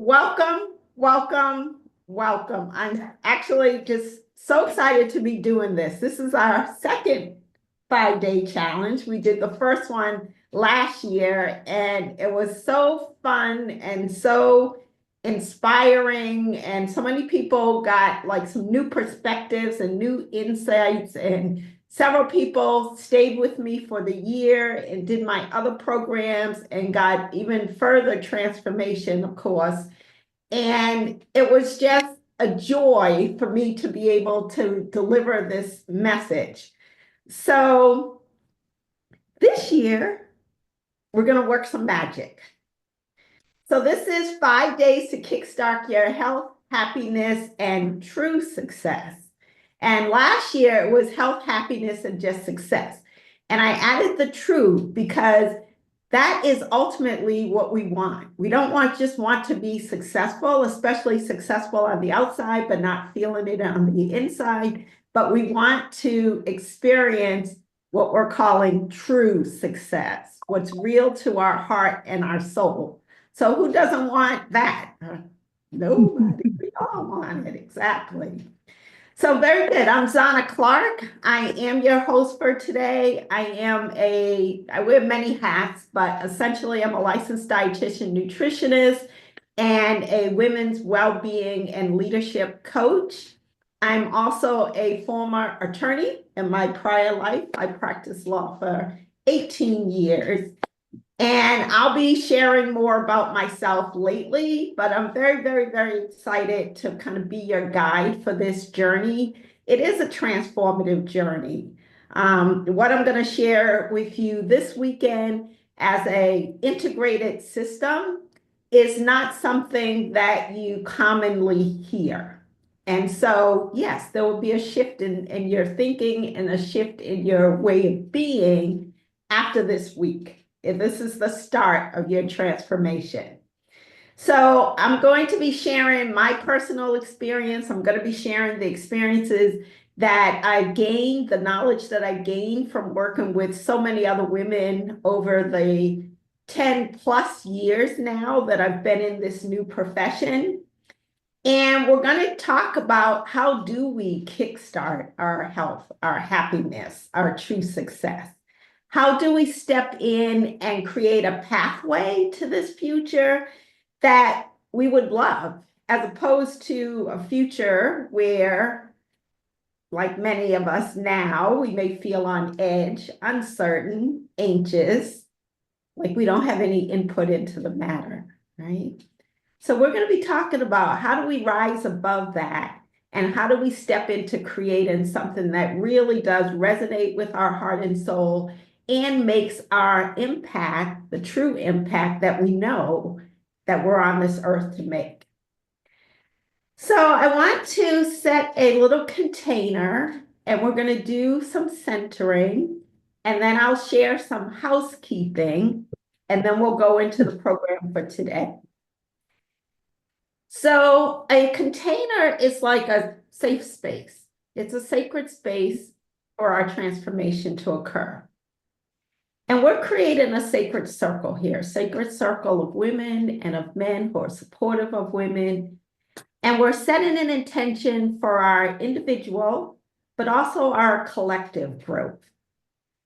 Welcome, welcome, welcome. I'm actually just so excited to be doing this. This is our second 5-day challenge. We did the first one last year, and it was so fun and so inspiring. And so many people got like some new perspectives and new insights. And several people stayed with me for the year and did my other programs and got even further transformation, of course. And it was just a joy for me to be able to deliver this message. So this year, we're going to work some magic. So this is 5 days to kickstart your health, happiness, and true success. And last year it was health, happiness, and just success. And I added the true because that is ultimately what we want. We don't just want to be successful, especially successful on the outside, but not feeling it on the inside. But we want to experience what we're calling true success, what's real to our heart and our soul. So who doesn't want that? Nobody. We all want it, exactly. So very good. I'm Zana Clark. I am your host for today. I wear many hats, but essentially I'm a licensed dietitian, nutritionist, and a women's well-being and leadership coach. I'm also a former attorney. In my prior life, I practiced law for 18 years. And I'll be sharing more about myself lately, but I'm very, very, very excited to kind of be your guide for this journey. It is a transformative journey. What I'm going to share with you this weekend as a integrated system is not something that you commonly hear. And so, yes, there will be a shift in your thinking and a shift in your way of being after this week. This is the start of your transformation. So I'm going to be sharing my personal experience. I'm going to be sharing the experiences that I gained, the knowledge that I gained from working with so many other women over the 10 plus years now that I've been in this new profession. And we're going to talk about how do we kickstart our health, our happiness, our true success. How do we step in and create a pathway to this future that we would love, as opposed to a future where, like many of us now, we may feel on edge, uncertain, anxious, like we don't have any input into the matter, right? So we're going to be talking about how do we rise above that and how do we step into creating something that really does resonate with our heart and soul and makes our impact, the true impact that we know that we're on this earth to make. So I want to set a little container and we're going to do some centering and then I'll share some housekeeping and then we'll go into the program for today. So a container is like a safe space. It's a sacred space for our transformation to occur. And we're creating a sacred circle here, sacred circle of women and of men who are supportive of women. And we're setting an intention for our individual, but also our collective growth.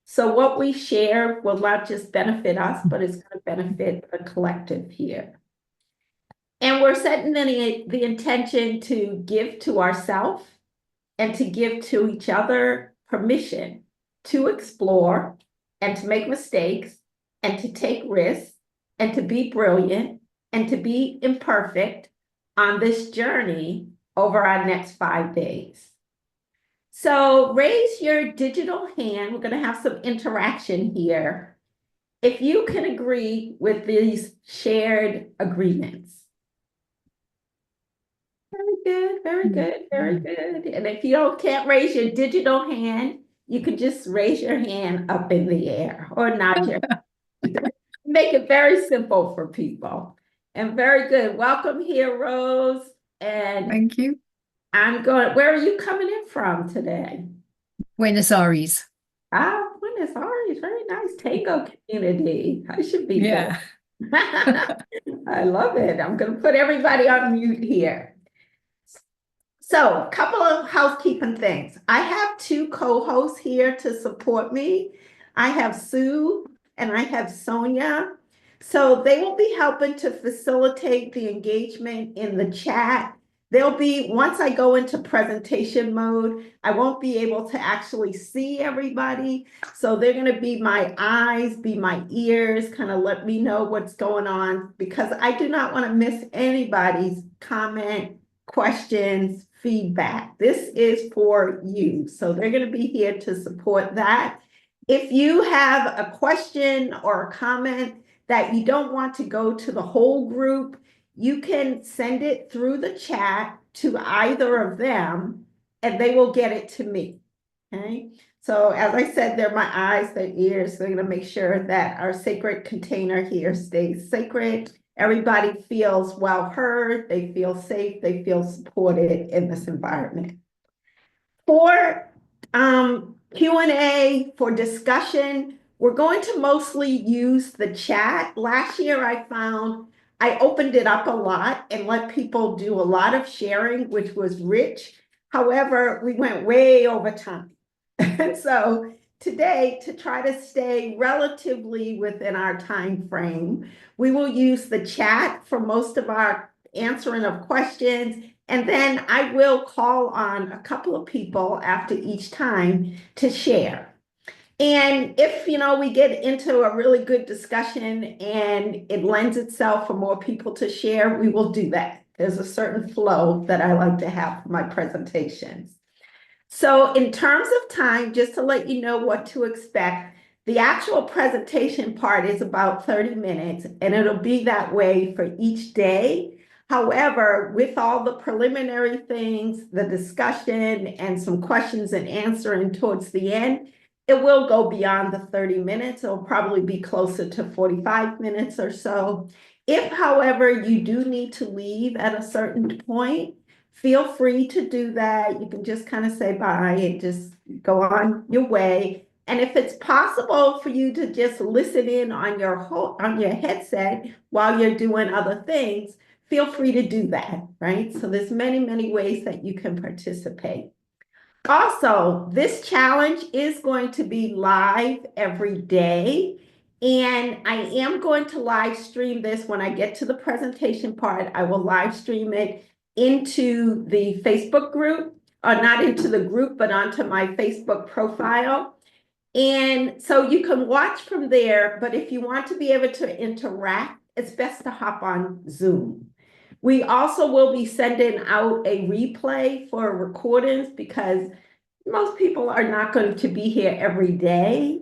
So what we share will not just benefit us, but it's going to benefit the collective here. And we're setting the intention to give to ourselves and to give to each other permission to explore and to make mistakes and to take risks and to be brilliant and to be imperfect on this journey over our next 5 days. So raise your digital hand. We're going to have some interaction here. If you can agree with these shared agreements. Very good, very good, very good. And if you can't raise your digital hand, you could just raise your hand up in the air or nod your head. Make it very simple for people. And very good. Welcome here, Rose. And thank you. where are you coming in from today? Buenos Aires. Buenos Aires, very nice tango community. I should be there. I love it. I'm going to put everybody on mute here. So, a couple of housekeeping things. I have two co-hosts here to support me. I have Sue and I have Sonia. So they will be helping to facilitate the engagement in the chat. They'll be, once I go into presentation mode, I won't be able to actually see everybody. So they're going to be my eyes, be my ears, kind of let me know what's going on because I do not want to miss anybody's comment, questions, feedback. This is for you. So they're going to be here to support that. If you have a question or a comment that you don't want to go to the whole group, you can send it through the chat to either of them and they will get it to me. Okay. So as I said, they're my eyes, their ears. They're going to make sure that our sacred container here stays sacred. Everybody feels well heard, they feel safe, they feel supported in this environment. For Q&A, for discussion, we're going to mostly use the chat. Last year I found I opened it up a lot and let people do a lot of sharing, which was rich. However, we went way over time. And so today, to try to stay relatively within our time frame, we will use the chat for most of our answering of questions. And then I will call on a couple of people after each time to share. And if, we get into a really good discussion and it lends itself for more people to share, we will do that. There's a certain flow that I like to have for my presentations. So in terms of time, just to let you know what to expect, the actual presentation part is about 30 minutes and it'll be that way for each day. However, with all the preliminary things, the discussion and some questions and answering towards the end, it will go beyond the 30 minutes. It'll probably be closer to 45 minutes or so. If, however, you do need to leave at a certain point, feel free to do that. You can just kind of say bye and just go on your way. And if it's possible for you to just listen in on your headset while you're doing other things, feel free to do that, right? So there's many, many ways that you can participate. Also, this challenge is going to be live every day. And I am going to live stream this when I get to the presentation part. I will live stream it into the Facebook group, or not into the group, but onto my Facebook profile. And so you can watch from there, but if you want to be able to interact, it's best to hop on Zoom. We also will be sending out a replay for recordings because most people are not going to be here every day,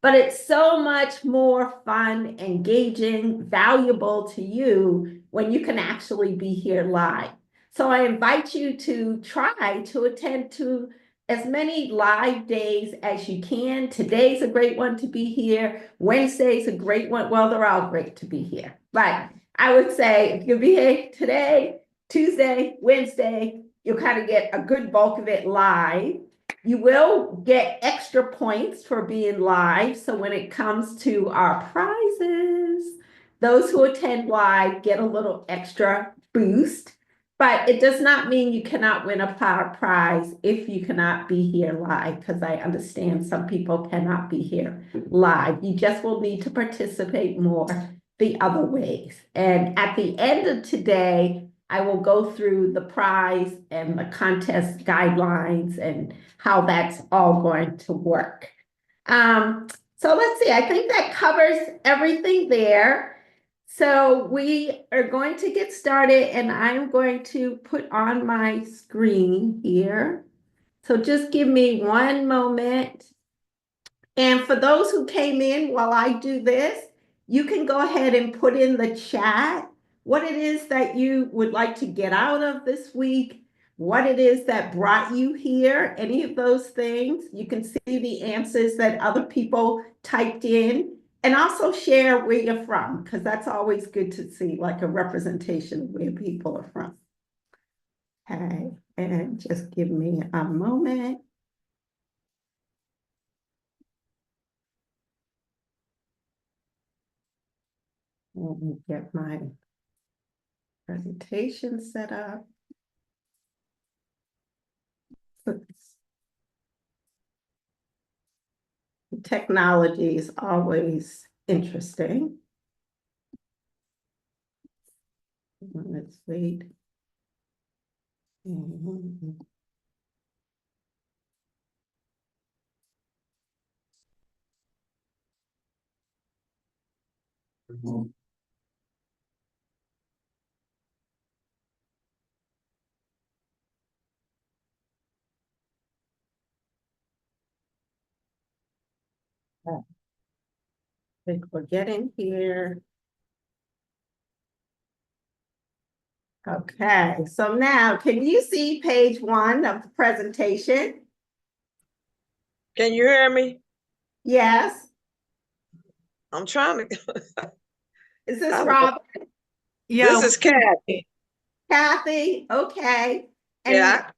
but it's so much more fun, engaging, valuable to you when you can actually be here live. So I invite you to try to attend to as many live days as you can. Today's a great one to be here. Wednesday's a great one. Well, they're all great to be here. But I would say if you'll be here today, Tuesday, Wednesday, you'll kind of get a good bulk of it live. You will get extra points for being live. So when it comes to our prizes, those who attend live get a little extra boost. But it does not mean you cannot win a prize if you cannot be here live, because I understand some people cannot be here live. You just will need to participate more the other ways. And at the end of today, I will go through the prize and the contest guidelines and how that's all going to work. So let's see, I think that covers everything there. So we are going to get started and I'm going to put on my screen here. So just give me one moment. And for those who came in while I do this, you can go ahead and put in the chat what it is that you would like to get out of this week, what it is that brought you here, any of those things. You can see the answers that other people typed in. And also share where you're from, because that's always good to see, like a representation of where people are from. Okay, and just give me a moment. Let me get my presentation set up. Technology is always interesting. Let's wait. I think we're getting here. Okay, so now can you see page 1 of the presentation? Can you hear me? Yes. I'm trying to. Is this I- Rob? This is Kathy. Kathy? Okay. And Yeah,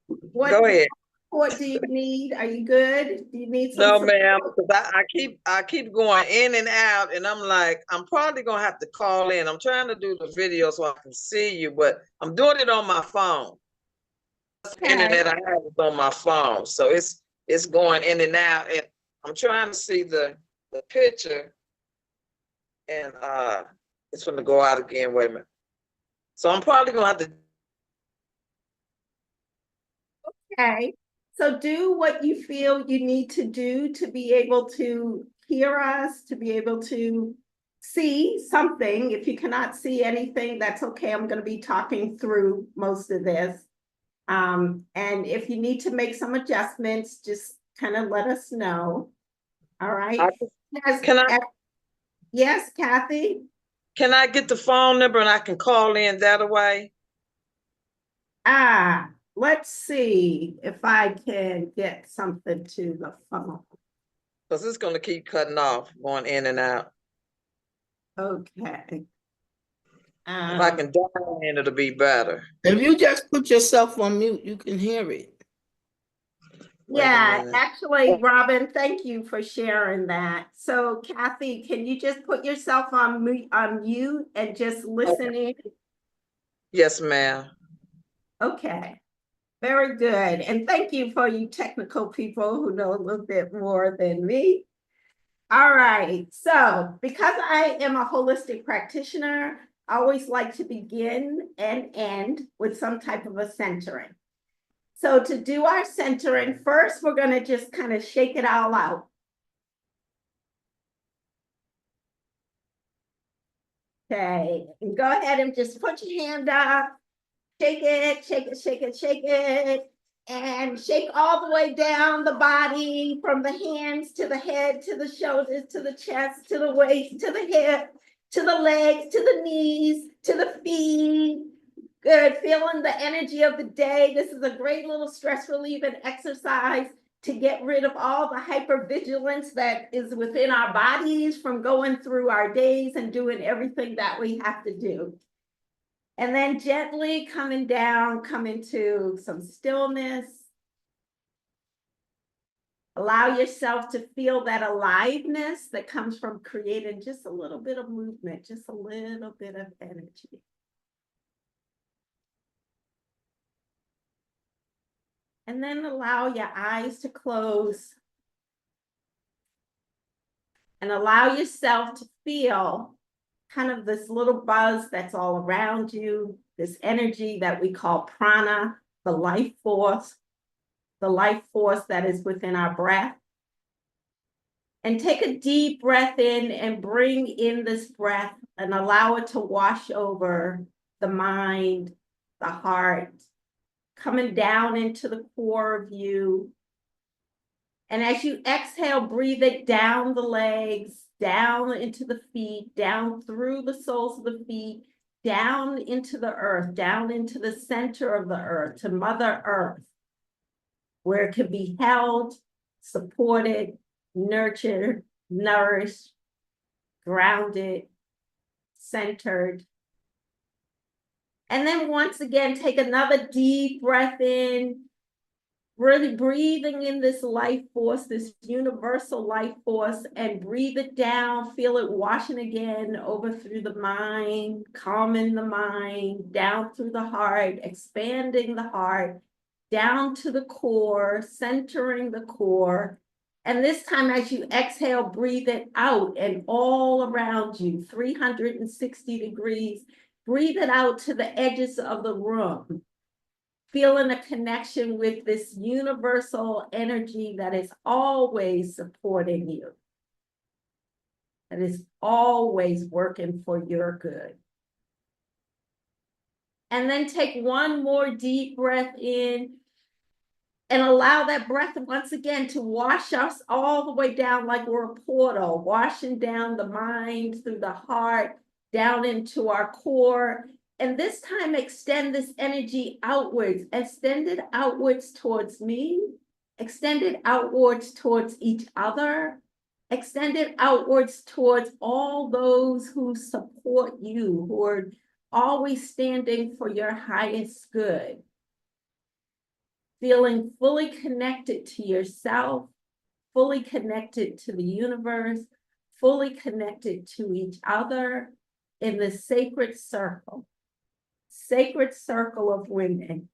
what go ahead. support do you need? Are you good? Do you need some No, support? ma'am, because I keep going in and out, and I'm like, I'm probably gonna have to call in. I'm trying to do the video so I can see you, but I'm doing it on my phone. The internet I have is on my phone, so it's going in and out, and I'm trying to see the picture, and it's gonna go out again. Wait a minute. So I'm probably gonna have to. Okay, so do what you feel you need to do to be able to hear us, to be able to see something. If you cannot see anything, that's okay. I'm going to be talking through most of this. And if you need to make some adjustments, just kind of let us know. All right. Can I? Yes, Kathy? Can I get the phone number and I can call in that way? Let's see if I can get something to the phone. Because it's going to keep cutting off, going in and out. Okay. If I can dial in, it'll be better. If you just put yourself on mute, you can hear it. Yeah, actually, Robin, thank you for sharing that. So Kathy, can you just put yourself on mute and just listen in? Yes, ma'am. Okay, very good. And thank you for you technical people who know a little bit more than me. All right, so because I am a holistic practitioner, I always like to begin and end with some type of a centering. So to do our centering, first, we're going to just kind of shake it all out. Okay, and go ahead and just put your hand up, shake it, shake it, shake it, shake it, and shake all the way down the body from the hands to the head, to the shoulders, to the chest, to the waist, to the hip, to the legs, to the knees, to the feet. Good, feeling the energy of the day. This is a great little stress relieving exercise to get rid of all the hypervigilance that is within our bodies from going through our days and doing everything that we have to do. And then gently coming down, come into some stillness. Allow yourself to feel that aliveness that comes from creating just a little bit of movement, just a little bit of energy. And then allow your eyes to close. And allow yourself to feel kind of this little buzz that's all around you, this energy that we call prana, the life force that is within our breath. And take a deep breath in and bring in this breath and allow it to wash over the mind, the heart, coming down into the core of you. And as you exhale, breathe it down the legs, down into the feet, down through the soles of the feet, down into the earth, down into the center of the earth, to Mother Earth, where it can be held, supported, nurtured, nourished, grounded, centered. And then once again, take another deep breath in. Really breathing in this life force, this universal life force, and breathe it down. Feel it washing again over through the mind, calming the mind, down through the heart, expanding the heart, down to the core, centering the core. And this time, as you exhale, breathe it out and all around you, 360 degrees. Breathe it out to the edges of the room. Feeling a connection with this universal energy that is always supporting you, that is always working for your good. And then take one more deep breath in and allow that breath once again to wash us all the way down like we're a portal, washing down the mind through the heart, down into our core. And this time, extend this energy outwards, extend it outwards towards me, extend it outwards towards each other, extend it outwards towards all those who support you, who are always standing for your highest good. Feeling fully connected to yourself, fully connected to the universe, fully connected to each other in the sacred circle of women.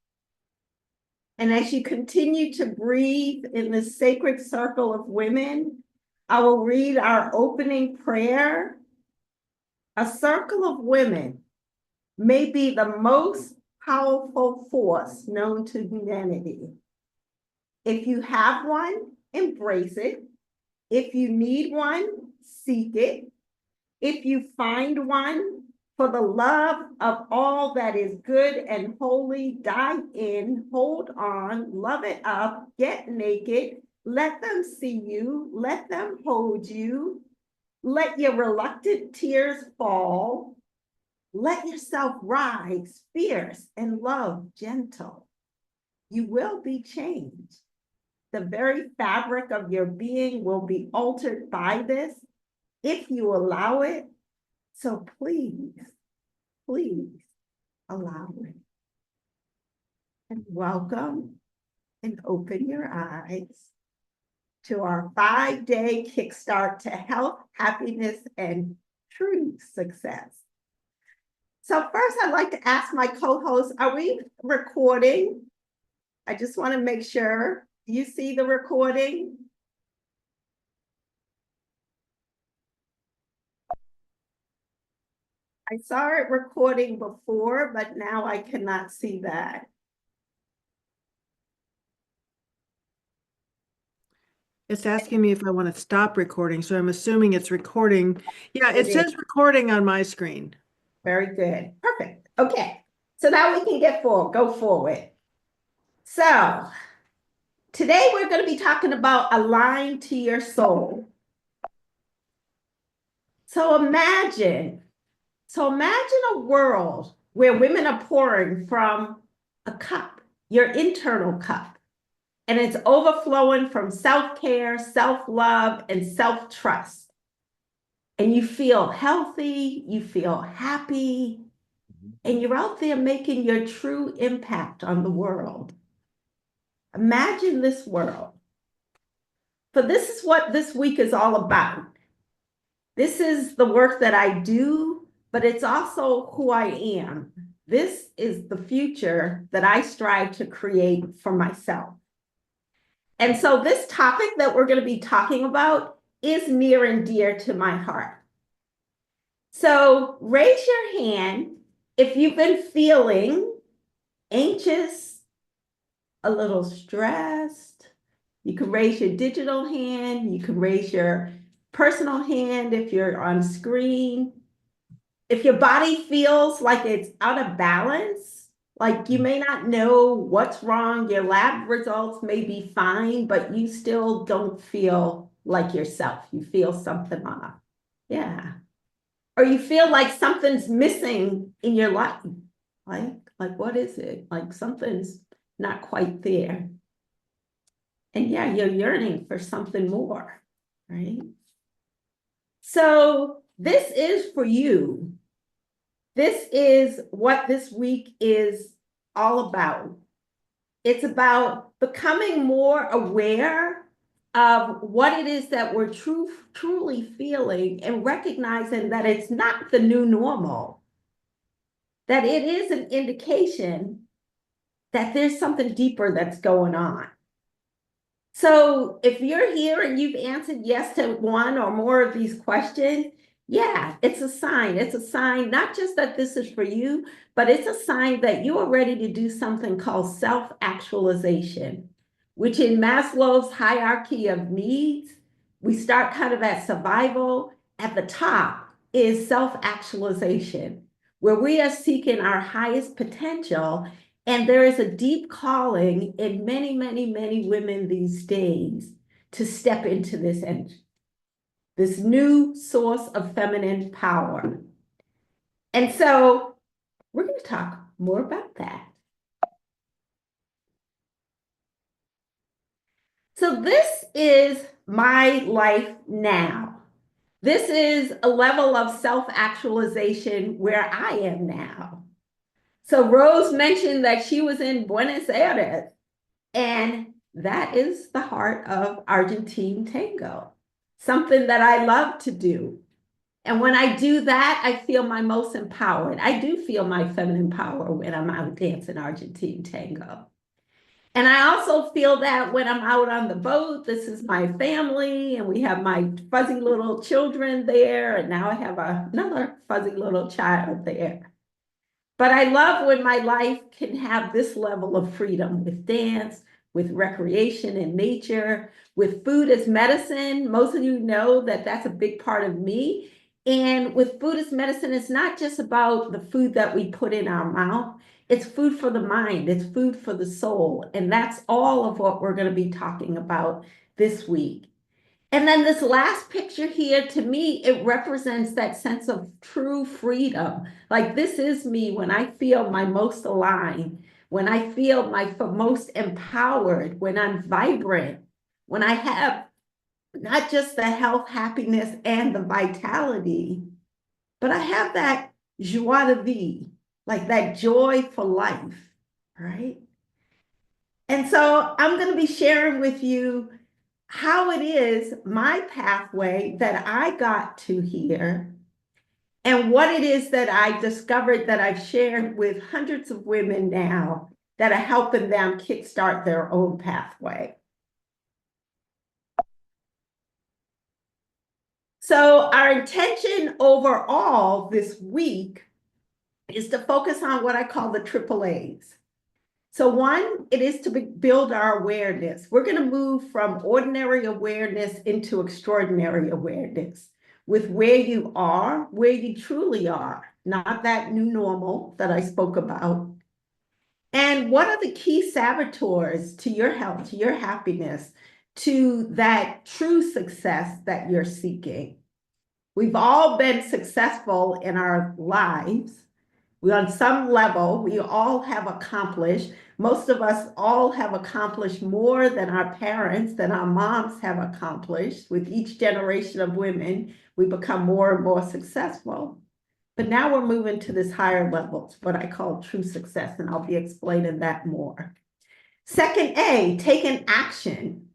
And as you continue to breathe in the sacred circle of women, I will read our opening prayer. A circle of women may be the most powerful force known to humanity. If you have one, embrace it. If you need one, seek it. If you find one, for the love of all that is good and holy, dive in, hold on, love it up, get naked, let them see you, let them hold you, let your reluctant tears fall, let yourself rise, fierce and love gentle. You will be changed. The very fabric of your being will be altered by this if you allow it. So please, please allow it. And welcome and open your eyes to our 5-day kickstart to health, happiness, and true success. So first, I'd like to ask my co-host, are we recording? I just want to make sure. Do you see the recording? I saw it recording before, but now I cannot see that. It's asking me if I want to stop recording, so I'm assuming it's recording. Yeah, it It says is. recording on my screen. Very good. Perfect. Okay. So now we can go forward. So today we're going to be talking about align to your soul. So imagine a world where women are pouring from a cup, your internal cup, and it's overflowing from self-care, self-love, and self-trust. And you feel healthy, you feel happy, and you're out there making your true impact on the world. Imagine this world. But this is what this week is all about. This is the work that I do, but it's also who I am. This is the future that I strive to create for myself. And so this topic that we're going to be talking about is near and dear to my heart. So raise your hand if you've been feeling anxious, a little stressed. You can raise your digital hand. You can raise your personal hand if you're on screen. If your body feels like it's out of balance, like you may not know what's wrong, your lab results may be fine, but you still don't feel like yourself. You feel something off. Yeah. Or you feel like something's missing in your life. Like what is it? Like something's not quite there. And yeah, you're yearning for something more, right? So this is for you. This is what this week is all about. It's about becoming more aware of what it is that we're truly feeling and recognizing that it's not the new normal, that it is an indication that there's something deeper that's going on. So if you're here and you've answered yes to one or more of these questions, yeah, it's a sign. It's a sign not just that this is for you, but it's a sign that you are ready to do something called self-actualization, which in Maslow's hierarchy of needs, we start kind of at survival. At the top is self-actualization, where we are seeking our highest potential. And there is a deep calling in many, many, many women these days to step into this energy, this new source of feminine power. And so we're going to talk more about that. So this is my life now. This is a level of self-actualization where I am now. So Rose mentioned that she was in Buenos Aires, and that is the heart of Argentine tango, something that I love to do. And when I do that, I feel my most empowered. I do feel my feminine power when I'm out dancing Argentine tango. And I also feel that when I'm out on the boat. This is my family, and we have my fuzzy little children there, and now I have another fuzzy little child there. But I love when my life can have this level of freedom with dance, with recreation and nature, with food as medicine. Most of you know that that's a big part of me. And with food as medicine, it's not just about the food that we put in our mouth. It's food for the mind. It's food for the soul. And that's all of what we're going to be talking about this week. And then this last picture here, to me, it represents that sense of true freedom. Like, this is me when I feel my most aligned, when I feel my most empowered, when I'm vibrant, when I have not just the health, happiness, and the vitality, but I have that joie de vivre, like that joy for life, right? And so I'm going to be sharing with you how it is my pathway that I got to here, and what it is that I discovered that I've shared with hundreds of women now that are helping them kickstart their own pathway. So our intention overall this week is to focus on what I call the triple A's. So one, it is to build our awareness. We're going to move from ordinary awareness into extraordinary awareness with where you are, where you truly are, not that new normal that I spoke about. And what are the key saboteurs to your health, to your happiness, to that true success that you're seeking? We've all been successful in our lives. On some level, we all have accomplished. Most of us all have accomplished more than our parents, than our moms have accomplished. With each generation of women, we become more and more successful. But now we're moving to this higher level, what I call true success, and I'll be explaining that more. Second A, taking action.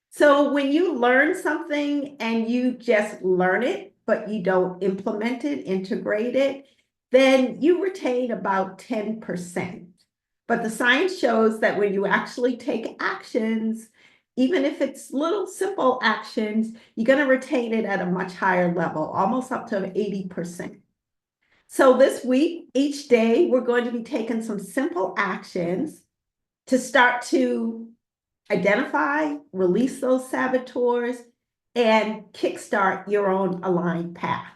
So when you learn something and you just learn it, but you don't implement it, integrate it, then you retain about 10%. But the science shows that when you actually take actions, even if it's little simple actions, you're going to retain it at a much higher level, almost up to 80%. So this week, each day, we're going to be taking some simple actions to start to identify, release those saboteurs, and kickstart your own aligned path,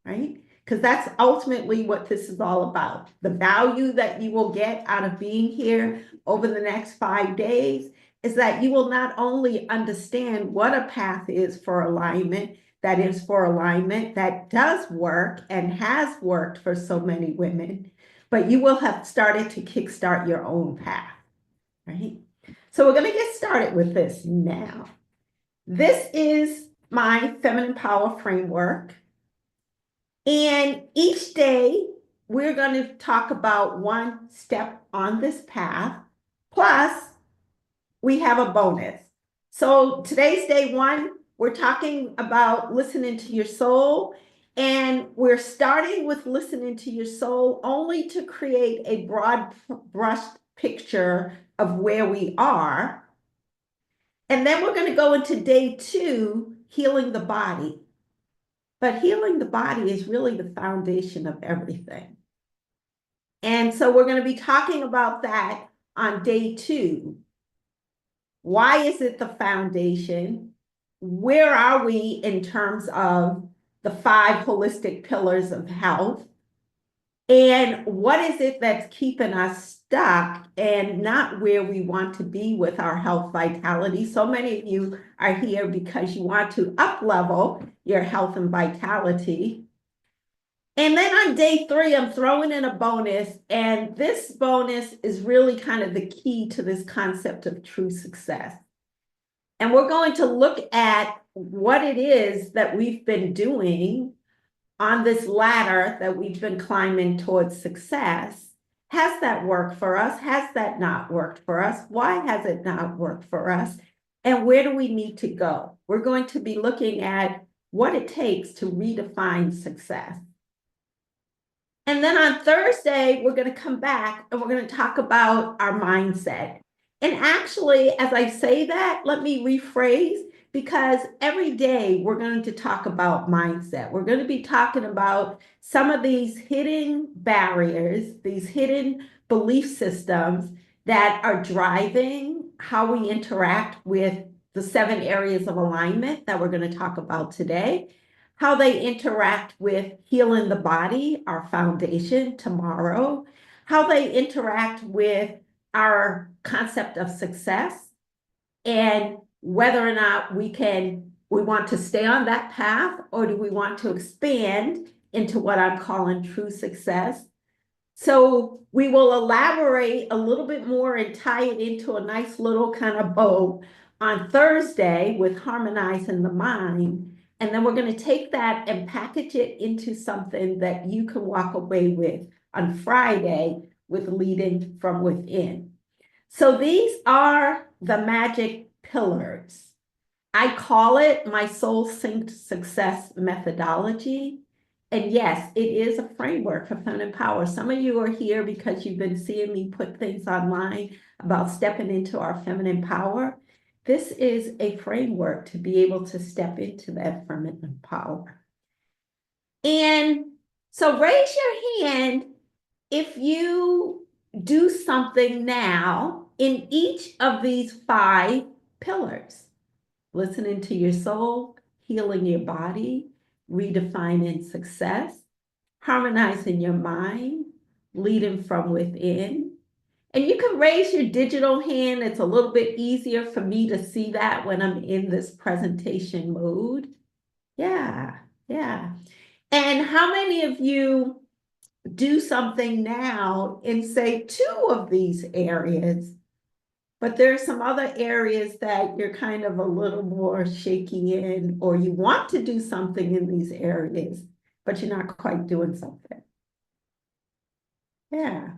right? Because that's ultimately what this is all about. The value that you will get out of being here over the next 5 days is that you will not only understand what a path is for alignment, that does work and has worked for so many women, but you will have started to kickstart your own path, right? So we're going to get started with this now. This is my feminine power framework. And each day, we're going to talk about one step on this path, plus we have a bonus. So today's day one, we're talking about listening to your soul. And we're starting with listening to your soul only to create a broad brushed picture of where we are. And then we're going to go into day two, healing the body. But healing the body is really the foundation of everything. And so we're going to be talking about that on day two. Why is it the foundation? Where are we in terms of the 5 holistic pillars of health? And what is it that's keeping us stuck and not where we want to be with our health vitality? So many of you are here because you want to up-level your health and vitality. And then on day 3, I'm throwing in a bonus, and this bonus is really kind of the key to this concept of true success. And we're going to look at what it is that we've been doing on this ladder that we've been climbing towards success. Has that worked for us? Has that not worked for us? Why has it not worked for us? And where do we need to go? We're going to be looking at what it takes to redefine success. And then on Thursday, we're going to come back and we're going to talk about our mindset. And actually, as I say that, let me rephrase, because every day we're going to talk about mindset. We're going to be talking about some of these hidden barriers, these hidden belief systems that are driving how we interact with the 7 areas of alignment that we're going to talk about today, how they interact with healing the body, our foundation tomorrow, how they interact with our concept of success, and whether or not we want to stay on that path, or do we want to expand into what I'm calling true success. So we will elaborate a little bit more and tie it into a nice little kind of bow on Thursday with harmonizing the mind. And then we're going to take that and package it into something that you can walk away with on Friday with leading from within. So these are the magic pillars. I call it my soul synced success methodology. And yes, it is a framework for feminine power. Some of you are here because you've been seeing me put things online about stepping into our feminine power. This is a framework to be able to step into that feminine power. And so raise your hand if you do something now in each of these 5 pillars: listening to your soul, healing your body, redefining success, harmonizing your mind, leading from within. And you can raise your digital hand. It's a little bit easier for me to see that when I'm in this presentation mode. Yeah. And how many of you do something now in, say, 2 of these areas, but there are some other areas that you're kind of a little more shaky in, or you want to do something in these areas, but you're not quite doing something? Yeah.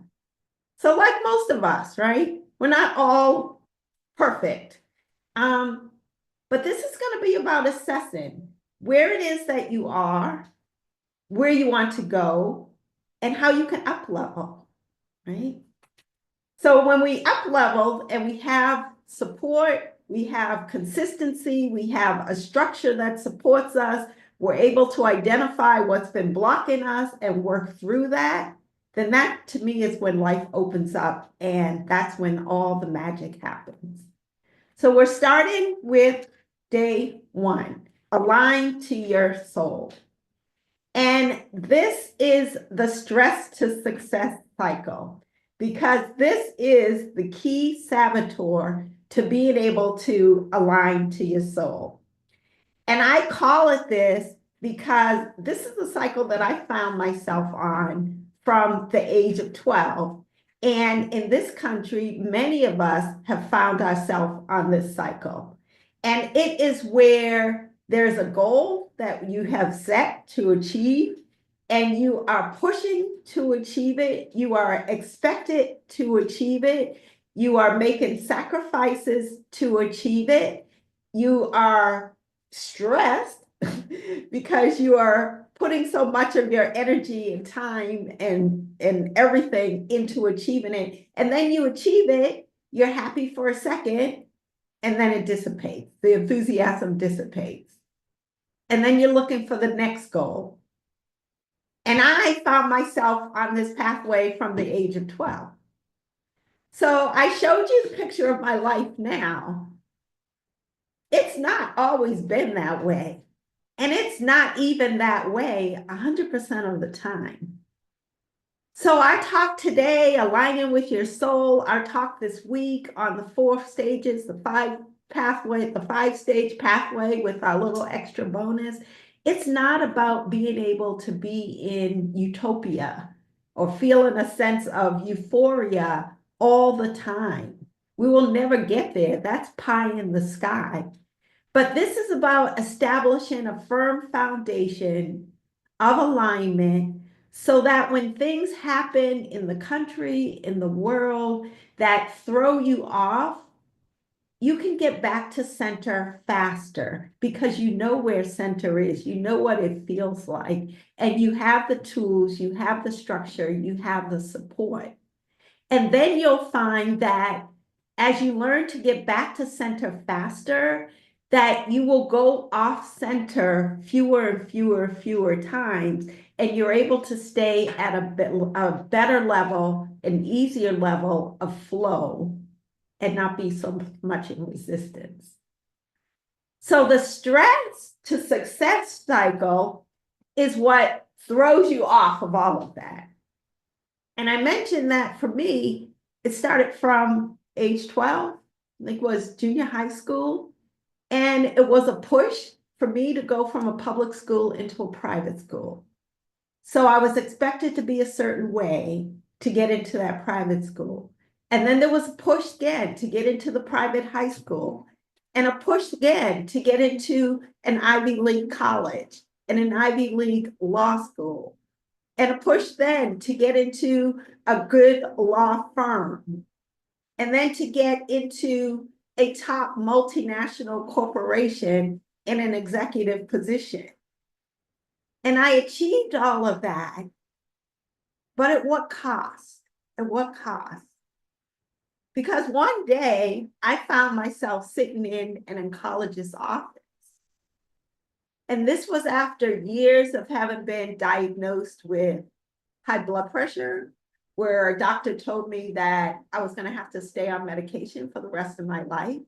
So like most of us, right? We're not all perfect. But this is going to be about assessing where it is that you are, where you want to go, and how you can up level, right? So when we up level and we have support, we have consistency, we have a structure that supports us, we're able to identify what's been blocking us and work through that, then that to me is when life opens up, and that's when all the magic happens. So we're starting with day 1, align to your soul. And this is the stress to success cycle, because this is the key saboteur to being able to align to your soul. And I call it this because this is the cycle that I found myself on from the age of 12. And in this country, many of us have found ourselves on this cycle. And it is where there's a goal that you have set to achieve, and you are pushing to achieve it. You are expected to achieve it. You are making sacrifices to achieve it. You are stressed because you are putting so much of your energy and time and everything into achieving it. And then you achieve it, you're happy for a second, and then it dissipates. The enthusiasm dissipates. And then you're looking for the next goal. And I found myself on this pathway from the age of 12. So I showed you the picture of my life now. It's not always been that way. And it's not even that way 100% of the time. So our talk today, aligning with your soul, our talk this week on the 4 stages, the 5-stage pathway with our little extra bonus. It's not about being able to be in utopia or feeling a sense of euphoria all the time. We will never get there. That's pie in the sky. But this is about establishing a firm foundation of alignment so that when things happen in the country, in the world that throw you off, you can get back to center faster because you know where center is, you know what it feels like, and you have the tools, you have the structure, you have the support. And then you'll find that as you learn to get back to center faster, that you will go off center fewer and fewer times, and you're able to stay at a better level, an easier level of flow, and not be so much in resistance. So the stress to success cycle is what throws you off of all of that. And I mentioned that for me, it started from age 12, I think it was junior high school. And it was a push for me to go from a public school into a private school. So I was expected to be a certain way to get into that private school. And then there was a push again to get into the private high school, and a push again to get into an Ivy League college and an Ivy League law school, and a push then to get into a good law firm, and then to get into a top multinational corporation in an executive position. And I achieved all of that, but at what cost? At what cost? Because one day I found myself sitting in an oncologist's office. And this was after years of having been diagnosed with high blood pressure, where a doctor told me that I was going to have to stay on medication for the rest of my life.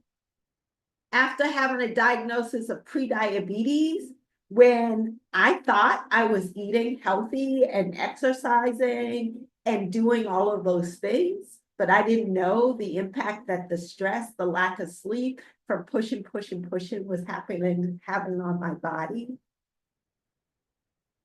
After having a diagnosis of prediabetes, when I thought I was eating healthy and exercising and doing all of those things, but I didn't know the impact that the stress, the lack of sleep from pushing was having on my body.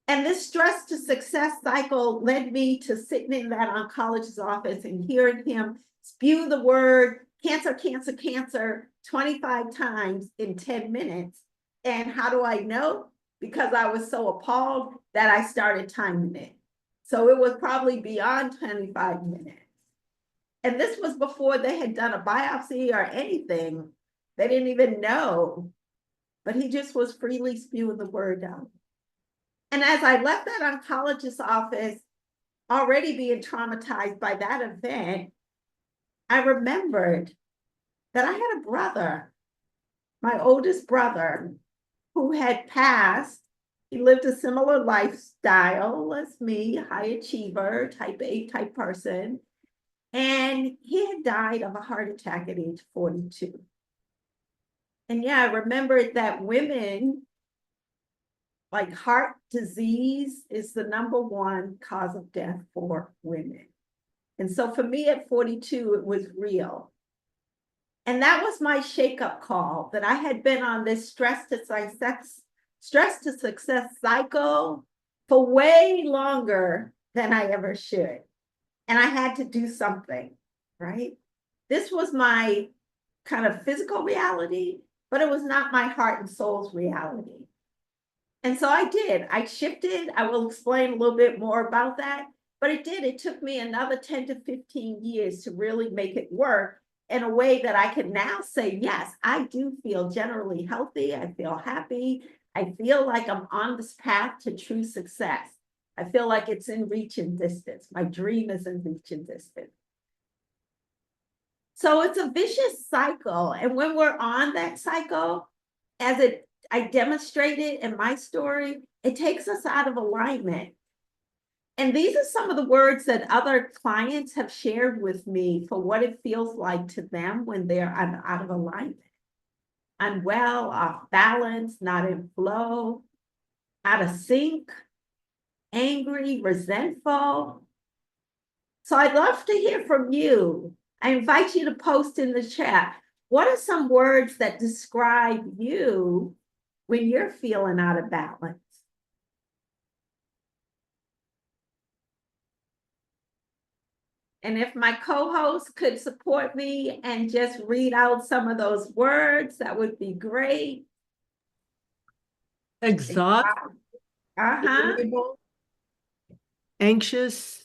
And this stress to success cycle led me to sitting in that oncologist's office and hearing him spew the word cancer, cancer, cancer 25 times in 10 minutes. And how do I know? Because I was so appalled that I started timing it. So it was probably beyond 25 minutes. And this was before they had done a biopsy or anything. They didn't even know, but he just was freely spewing the word out. And as I left that oncologist's office, already being traumatized by that event, I remembered that I had a brother, my oldest brother, who had passed. He lived a similar lifestyle as me, high achiever, type A type person. And he had died of a heart attack at age 42. And yeah, I remembered that women, like heart disease is the #1 cause of death for women. And so for me at 42, it was real. And that was my shake-up call, that I had been on this stress to success cycle for way longer than I ever should. And I had to do something, right? This was my kind of physical reality, but it was not my heart and soul's reality. And so I did. I shifted. I will explain a little bit more about that. but it did. It took me another 10 to 15 years to really make it work in a way that I can now say, yes, I do feel generally healthy. I feel happy. I feel like I'm on this path to true success. I feel like it's in reach and distance. My dream is in reach and distance. So it's a vicious cycle. And when we're on that cycle, I demonstrated in my story, it takes us out of alignment. And these are some of the words that other clients have shared with me for what it feels like to them when they're out of alignment. Unwell, off balance, not in flow, out of sync, angry, resentful. So I'd love to hear from you. I invite you to post in the chat. What are some words that describe you when you're feeling out of balance? And if my co-host could support me and just read out some of those words, that would be great. Exhausted, Uh-huh. anxious,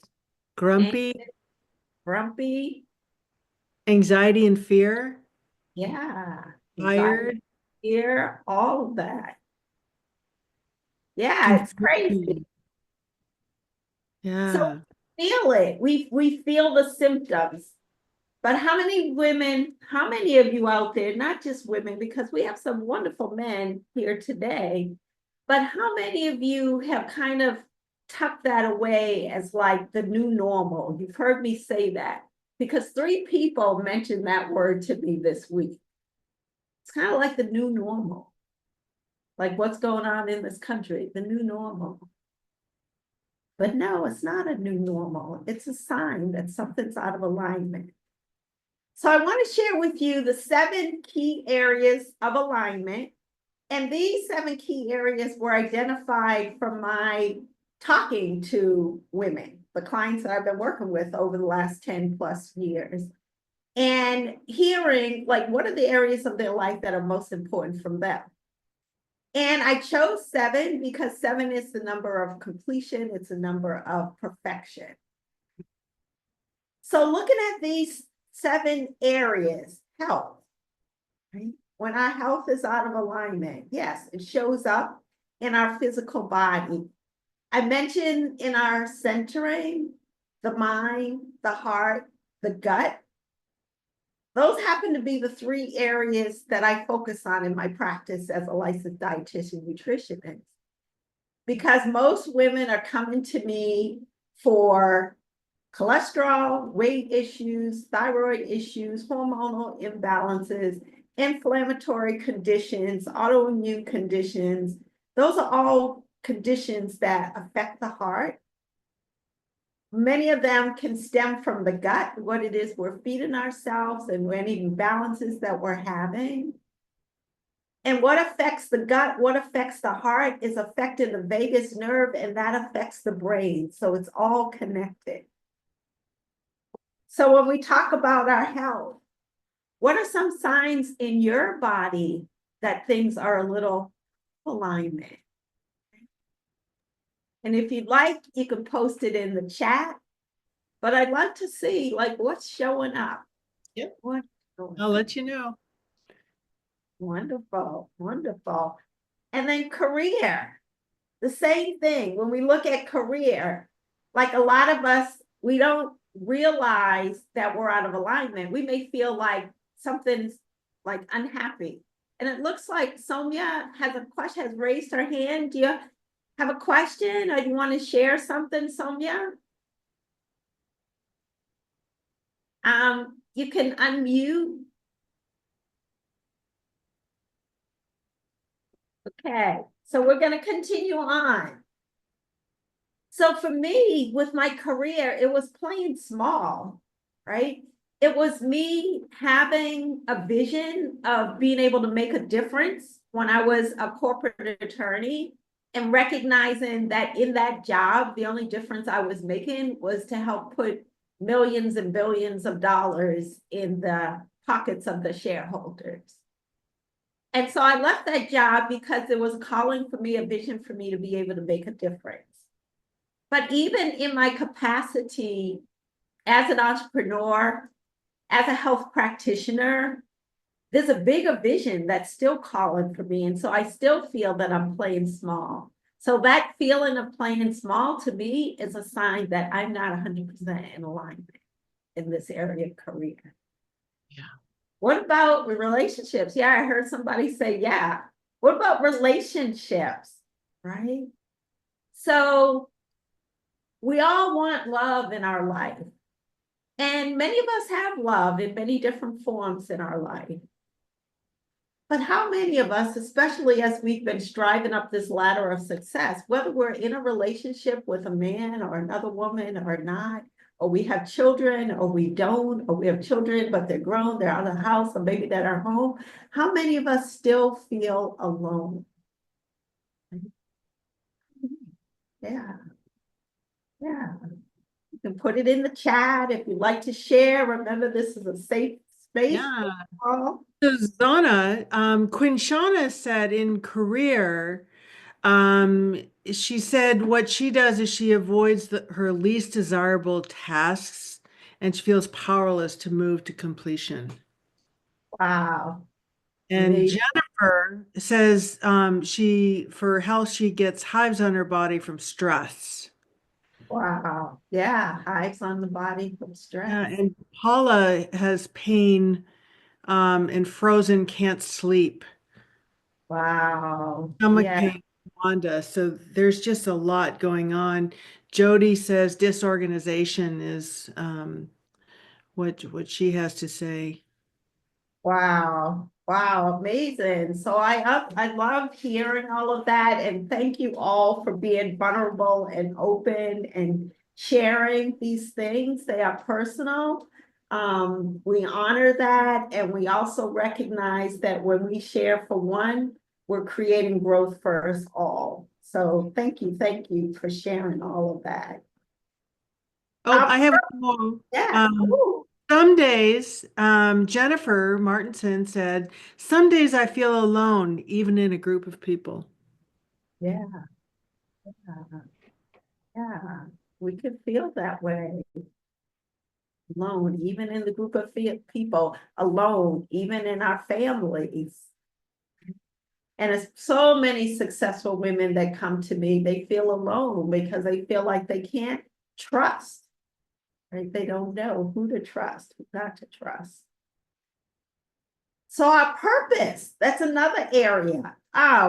grumpy, Grumpy. anxiety and fear, Yeah. tired. Fear, all of that. Yeah, it's crazy. confused. Yeah. So feel it. We feel the symptoms. But how many women, how many of you out there, not just women, because we have some wonderful men here today, but how many of you have kind of tucked that away as like the new normal? You've heard me say that because 3 people mentioned that word to me this week. It's kind of like the new normal. Like what's going on in this country, the new normal. But no, it's not a new normal. It's a sign that something's out of alignment. So I want to share with you the 7 key areas of alignment. And these 7 key areas were identified from my talking to women, the clients that I've been working with over the last 10 plus years, and hearing like, what are the areas of their life that are most important from them? And I chose 7 because 7 is the number of completion. It's a number of perfection. So looking at these 7 areas, health, right? When our health is out of alignment, yes, it shows up in our physical body. I mentioned in our centering, the mind, the heart, the gut. Those happen to be the 3 areas that I focus on in my practice as a licensed dietitian nutritionist. Because most women are coming to me for cholesterol, weight issues, thyroid issues, hormonal imbalances, inflammatory conditions, autoimmune conditions. Those are all conditions that affect the heart. Many of them can stem from the gut, what it is we're feeding ourselves and any imbalances that we're having. And what affects the gut, what affects the heart is affecting the vagus nerve, and that affects the brain. So it's all connected. So when we talk about our health, what are some signs in your body that things are a little alignment? And if you'd like, you can post it in the chat. But I'd like to see like what's showing up. Yep. I'll let you know. Wonderful, wonderful. And then career, the same thing. When we look at career, like a lot of us, we don't realize that we're out of alignment. We may feel like something's like unhappy. And it looks like Sonia has a question, has raised her hand. Do you have a question or do you want to share something, Sonia? You can unmute. Okay, so we're going to continue on. So for me, with my career, it was playing small, right? It was me having a vision of being able to make a difference when I was a corporate attorney and recognizing that in that job, the only difference I was making was to help put millions and billions of dollars in the pockets of the shareholders. And so I left that job because it was calling for me, a vision for me to be able to make a difference. But even in my capacity as an entrepreneur, as a health practitioner, there's a bigger vision that's still calling for me. And so I still feel that I'm playing small. So that feeling of playing small to me is a sign that I'm not 100% in alignment in this area of career. Yeah. What about relationships? Yeah, I heard somebody say, yeah. What about relationships, right? So we all want love in our life. And many of us have love in many different forms in our life. But how many of us, especially as we've been striving up this ladder of success, whether we're in a relationship with a man or another woman or not, or we have children or we don't, or we have children, but they're grown, they're out of the house, or maybe they're at home, how many of us still feel alone? Yeah. Yeah. You can put it in the chat if you'd like to share. Remember, this is a safe space. Yeah. Oh, So Zana, Quinshana said in career, she said what she does is she avoids her least desirable tasks and she feels powerless to move to completion. wow. And Amazing. Jennifer says for health, she gets hives on her body from stress. Wow. Yeah. Hives on the body from stress. Yeah, and Paula has pain and frozen, can't sleep. Wow. Stomach Yeah. pain, Wanda. So there's just a lot going on. Jody says disorganization is what she has to say. Wow. Wow. Amazing. So I love hearing all of that. And thank you all for being vulnerable and open and sharing these things. They are personal. We honor that. And we also recognize that when we share for one, we're creating growth for us all. So thank you for sharing all of that. Oh, I have one more. Yeah. Ooh. Some days, Jennifer Martinson said, some days I feel alone, even in a group of people. Yeah. Yeah. Yeah. We could feel that way. Alone, even in the group of people, alone, even in our families. And it's so many successful women that come to me, they feel alone because they feel like they can't trust, right? They don't know who to trust, who not to trust. So our purpose, that's another area.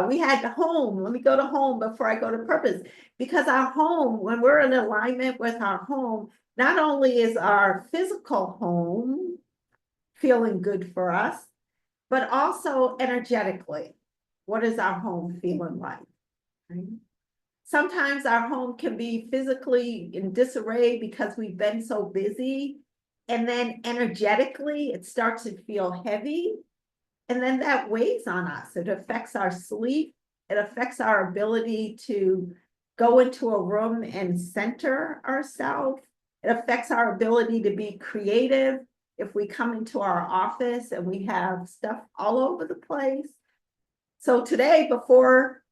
We had home. Let me go to home before I go to purpose. Because our home, when we're in alignment with our home, not only is our physical home feeling good for us, but also energetically. What is our home feeling like? Right? Sometimes our home can be physically in disarray because we've been so busy. And then energetically, it starts to feel heavy. And then that weighs on us. It affects our sleep. It affects our ability to go into a room and center ourselves. It affects our ability to be creative. If we come into our office and we have stuff all over the place. So today, before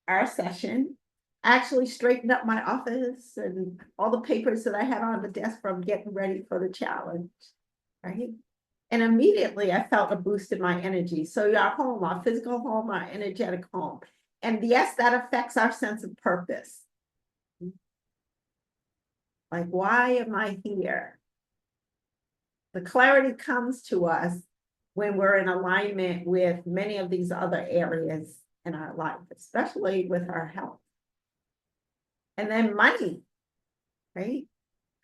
our session, I actually straightened up my office and all the papers that I had on the desk from getting ready for the challenge, right? And immediately I felt a boost in my energy. So our home, our physical home, our energetic home. And yes, that affects our sense of purpose. Like, why am I here? The clarity comes to us when we're in alignment with many of these other areas in our life, especially with our health. And then money, right?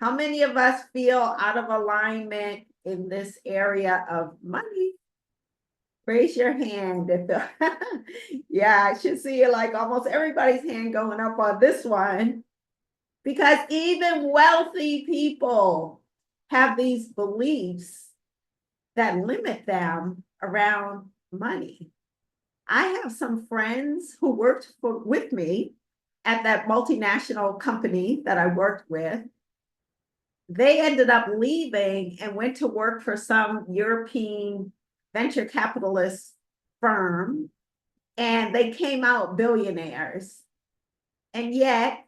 How many of us feel out of alignment in this area of money? Raise your hand. Yeah, I should see like almost everybody's hand going up on this one. Because even wealthy people have these beliefs that limit them around money. I have some friends who worked with me at that multinational company that I worked with. They ended up leaving and went to work for some European venture capitalist firm, and they came out billionaires. And yet,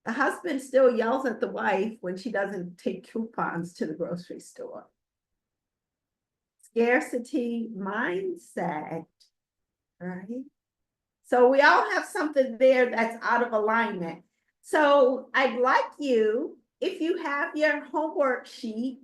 The husband still yells at the wife when she doesn't take coupons to the grocery store. Scarcity mindset, right? So we all have something there that's out of alignment. So I'd like you, if you have your homework sheet,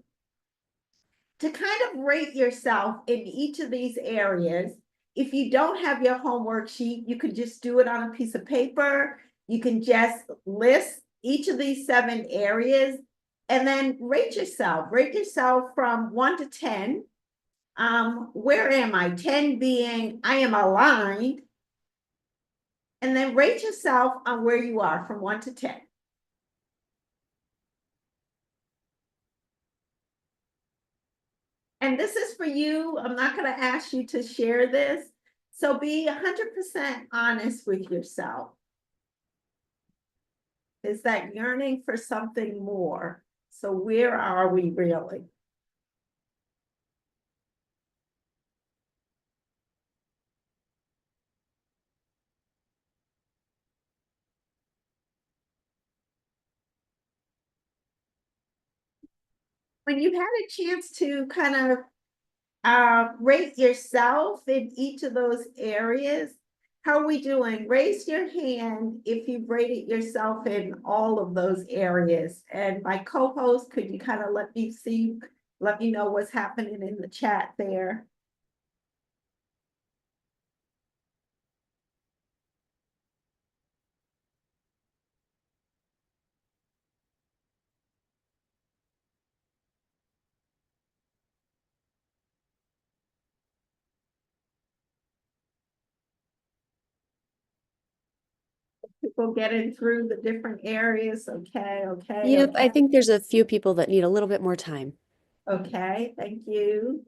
to kind of rate yourself in each of these areas. If you don't have your homework sheet, you could just do it on a piece of paper. You can just list each of these 7 areas and then rate yourself. Rate yourself from 1 to 10. Where am I? 10 being I am aligned. And then rate yourself on where you are from 1 to 10. And this is for you. I'm not going to ask you to share this. So be 100% honest with yourself. Is that yearning for something more? So where are we really? When you've had a chance to kind of rate yourself in each of those areas, how are we doing? Raise your hand if you've rated yourself in all of those areas. And my co-host, could you kind of let me know what's happening in the chat there? People getting through the different areas. Okay, okay. Yep, okay. I think there's a few people that need a little bit more time. Okay, thank you.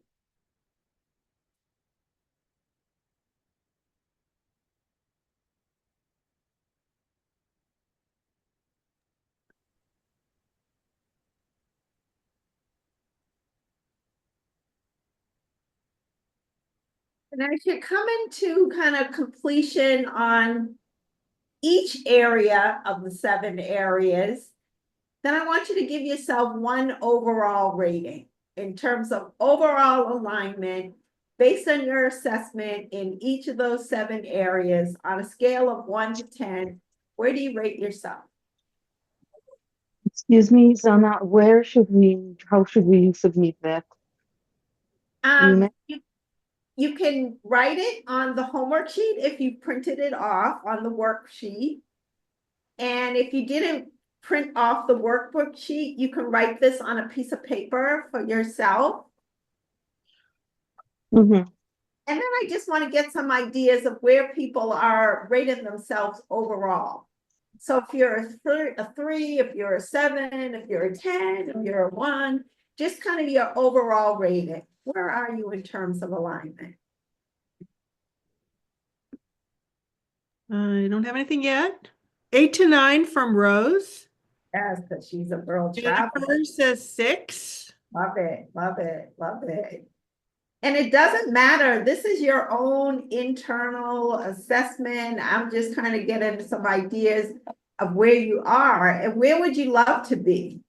And as you're coming to kind of completion on each area of the 7 areas, then I want you to give yourself one overall rating in terms of overall alignment based on your assessment in each of those 7 areas on a scale of 1 to 10. Where do you rate yourself? Excuse me, Zana, how should we submit that? Um, you can write it on the homework sheet if you printed it off on the worksheet. And if you didn't print off the workbook sheet, you can write this on a piece of paper for yourself. Mhm. And then I just want to get some ideas of where people are rating themselves overall. So if you're a 3, if you're a 7, if you're a 10, if you're a 1, just kind of your overall rating. Where are you in terms of alignment? I don't have anything yet. 8 to 9 from Rose. Yes, because she's a world traveler. Jennifer says 6. Love it, love it, love it. And it doesn't matter. This is your own internal assessment. I'm just kind of getting some ideas of where you are and where would you love to be?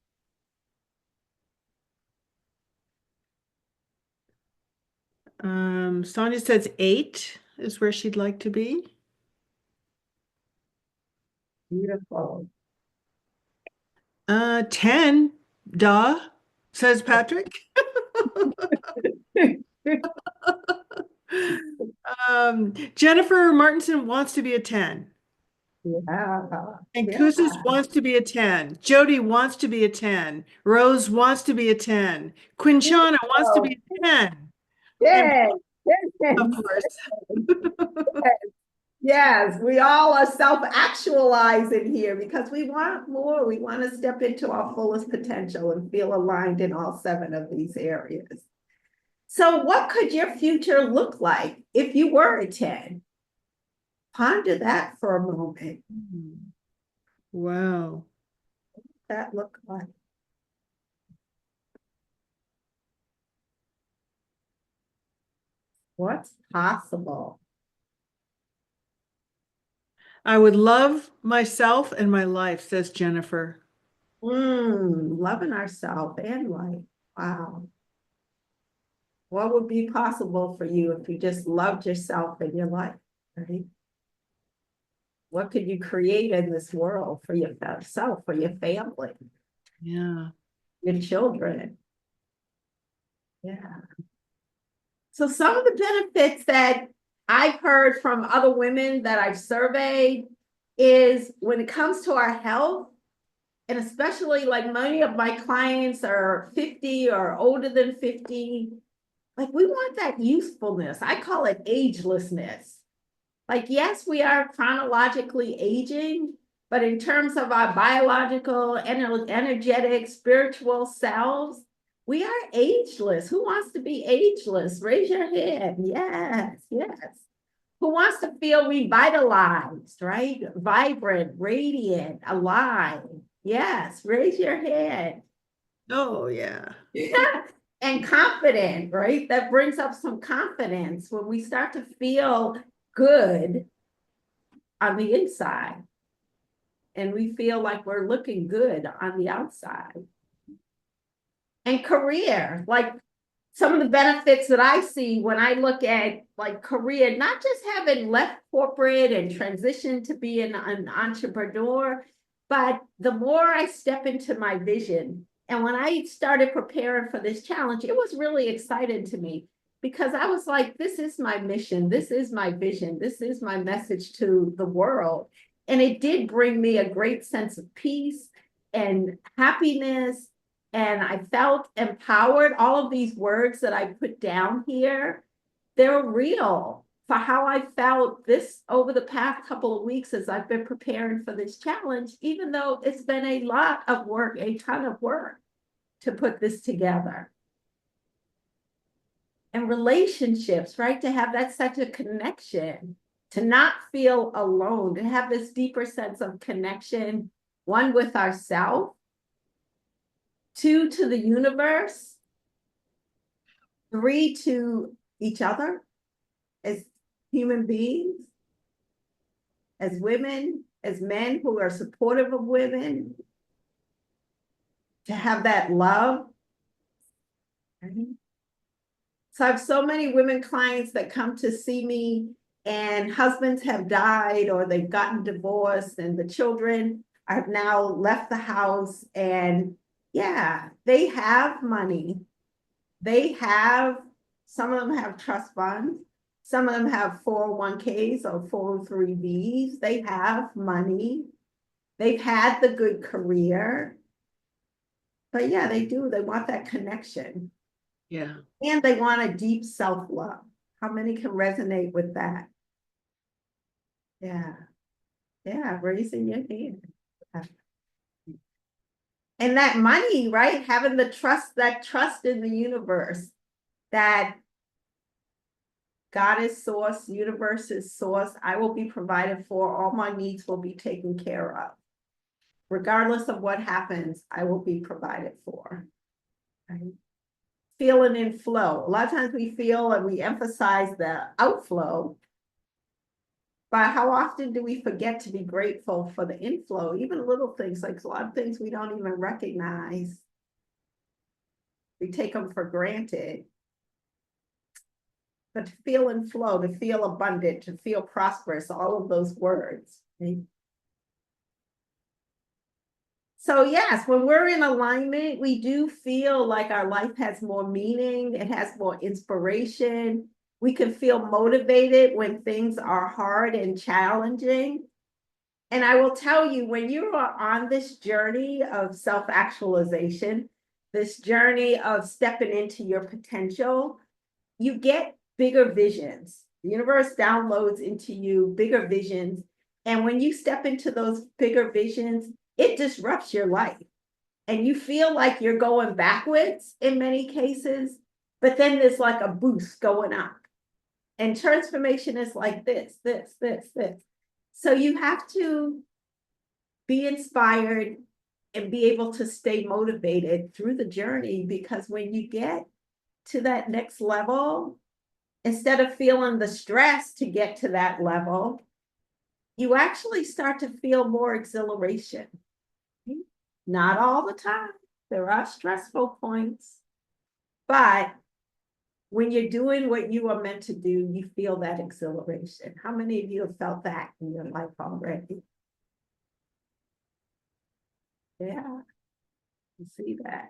Sonia says 8 is where she'd like to be. Beautiful. 10, duh, says Patrick. Jennifer Martinson wants to be a 10. Yeah. And Yeah. Kouzis wants to be a 10. Jody wants to be a 10. Rose wants to be a 10. Quinshana wants to be a 10. Yes, Of course. yes, we all are self-actualizing here because we want more. We want to step into our fullest potential and feel aligned in all 7 of these areas. So what could your future look like if you were a 10? Ponder that for a moment. Wow. What does that look like? What's possible? I would love myself and my life, says Jennifer. Loving ourselves and life. Wow. What would be possible for you if you just loved yourself and your life, right? What could you create in this world for yourself, for your family, Yeah. your children? Yeah. So some of the benefits that I've heard from other women that I've surveyed is when it comes to our health, and especially like many of my clients are 50 or older than 50, like we want that usefulness. I call it agelessness. Like, yes, we are chronologically aging, but in terms of our biological, energetic, spiritual selves, we are ageless. Who wants to be ageless? Raise your hand. Yes, yes. Who wants to feel revitalized, right? Vibrant, radiant, alive. Yes, raise your hand. Oh, yeah. And confident, right? That brings up some confidence when we start to feel good on the inside. And we feel like we're looking good on the outside. And career, like some of the benefits that I see when I look at like career, not just having left corporate and transitioned to be an entrepreneur, but the more I step into my vision. And when I started preparing for this challenge, it was really exciting to me because I was like, this is my mission. This is my vision. This is my message to the world. And it did bring me a great sense of peace and happiness. And I felt empowered. All of these words that I put down here, they're real for how I felt this over the past couple of weeks as I've been preparing for this challenge, even though it's been a lot of work, a ton of work to put this together. And relationships, right? To have that such a connection, to not feel alone, to have this deeper sense of connection, one with ourselves, two to the universe, three to each other as human beings, as women, as men who are supportive of women, to have that love. Right? So I have so many women clients that come to see me and husbands have died or they've gotten divorced and the children have now left the house and yeah, they have money. They have, some of them have trust funds. Some of them have 401ks or 403bs. They have money. They've had the good career. But yeah, they do. They want that connection. Yeah. And they want a deep self-love. How many can resonate with that? Yeah. Yeah, raising your hand. And that money, right? Having the trust, that trust in the universe, that God is source, universe is source. I will be provided for. All my needs will be taken care of. Regardless of what happens, I will be provided for. Right? Feeling in flow. A lot of times we feel and we emphasize the outflow, but how often do we forget to be grateful for the inflow? Even little things, like a lot of things we don't even recognize. We take them for granted. But to feel in flow, to feel abundant, to feel prosperous, all of those words. Right? So yes, when we're in alignment, we do feel like our life has more meaning, it has more inspiration. We can feel motivated when things are hard and challenging. And I will tell you, when you are on this journey of self-actualization, this journey of stepping into your potential, you get bigger visions. The universe downloads into you bigger visions. And when you step into those bigger visions, it disrupts your life. And you feel like you're going backwards in many cases, but then there's like a boost going up. And transformation is like this. So you have to be inspired and be able to stay motivated through the journey, because when you get to that next level, instead of feeling the stress to get to that level, you actually start to feel more exhilaration. Not all the time. There are stressful points. But when you're doing what you are meant to do, you feel that exhilaration. How many of you have felt that in your life already? Yeah, you see that.